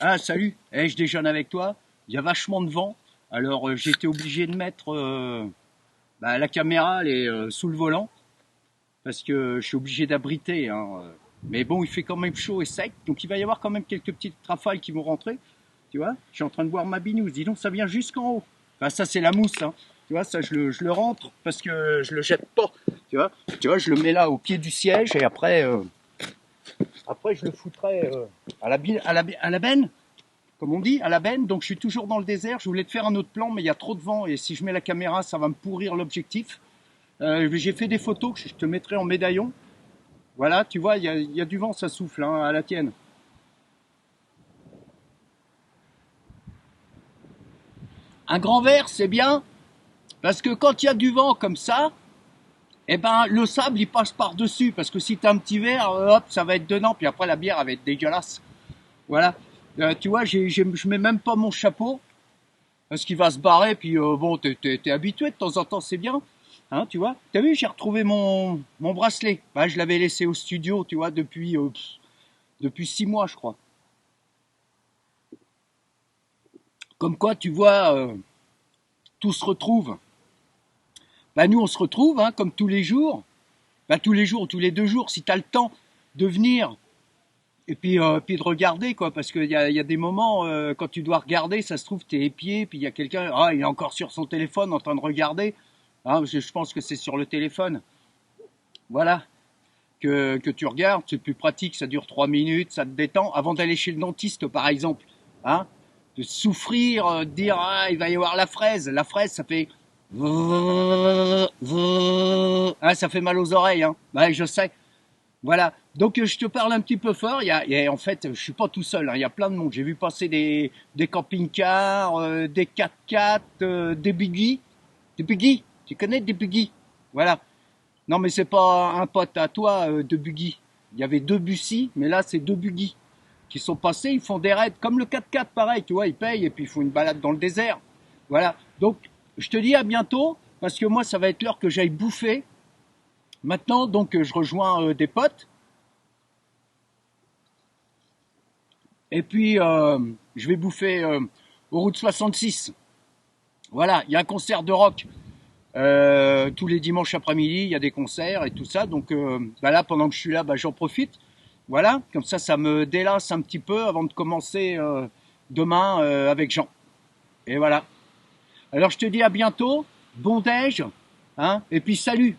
Ah, salut, je déjeune avec toi. Il y a vachement de vent. Alors, j'ai été obligé de mettre la caméra, elle est sous le volant, parce que je suis obligé d'abriter, hein. Mais bon, il fait quand même chaud et sec, donc il va y avoir quand même quelques petites rafales qui vont rentrer. Tu vois, je suis en train de boire ma binouse. Dis donc, ça vient jusqu'en haut. Enfin, ça, c'est la mousse, hein. Tu vois, ça, je le rentre parce que je le jette pas. Tu vois, je le mets là au pied du siège et après je le foutrai à la benne, comme on dit, à la benne. Donc je suis toujours dans le désert. Je voulais te faire un autre plan, mais il y a trop de vent et si je mets la caméra, ça va me pourrir l'objectif. J'ai fait des photos que je te mettrai en médaillon. Voilà, tu vois, il y a du vent, ça souffle, hein, à la tienne. Un grand verre, c'est bien, parce que quand il y a du vent comme ça, eh ben, le sable, il passe par-dessus. Parce que si tu as un petit verre, hop, ça va être dedans. Puis après, la bière, elle va être dégueulasse. Voilà. Tu vois, je mets même pas mon chapeau. Parce qu'il va se barrer, puis bon, t'es habitué de temps en temps, c'est bien. Hein, tu vois. T'as vu, j'ai retrouvé mon bracelet. Bah, je l'avais laissé au studio, tu vois, depuis 6 mois, je crois. Comme quoi, tu vois, tout se retrouve. Bah, nous, on se retrouve, hein, comme tous les jours. Bah, tous les jours, tous les 2 jours, si t'as le temps de venir et puis de regarder, quoi. Parce qu'il y a des moments, quand tu dois regarder, ça se trouve, t'es épié, puis il y a quelqu'un, ah, il est encore sur son téléphone en train de regarder. Ah, je pense que c'est sur le téléphone. Voilà. Que tu regardes, c'est plus pratique, ça dure 3 minutes, ça te détend. Avant d'aller chez le dentiste, par exemple, hein, de souffrir, de dire ah, il va y avoir la fraise, ça fait ah, ça fait mal aux oreilles, hein. Ouais, je sais. Voilà. Donc je te parle un petit peu fort. En fait, je suis pas tout seul, hein. Il y a plein de monde. J'ai vu passer des camping-cars, des 4x4, des buggy. Des buggy. Tu connais des buggy? Voilà. Non, mais c'est pas un pote à toi de buggy. Il y avait deux Bussy, mais là, c'est deux buggy qui sont passés. Ils font des raids comme le 4x4, pareil, tu vois. Ils payent et puis ils font une balade dans le désert. Voilà. Donc, je te dis à bientôt parce que moi, ça va être l'heure que j'aille bouffer. Maintenant, donc, je rejoins des potes et puis je vais bouffer aux routes 66. Voilà. Il y a un concert de rock. Tous les dimanches après-midi, il y a des concerts et tout ça. Donc là, pendant que je suis là, j'en profite. Voilà, comme ça me délasse un petit peu avant de commencer demain avec Jean. Et voilà. Alors je te dis à bientôt, bon déj, hein, et puis salut.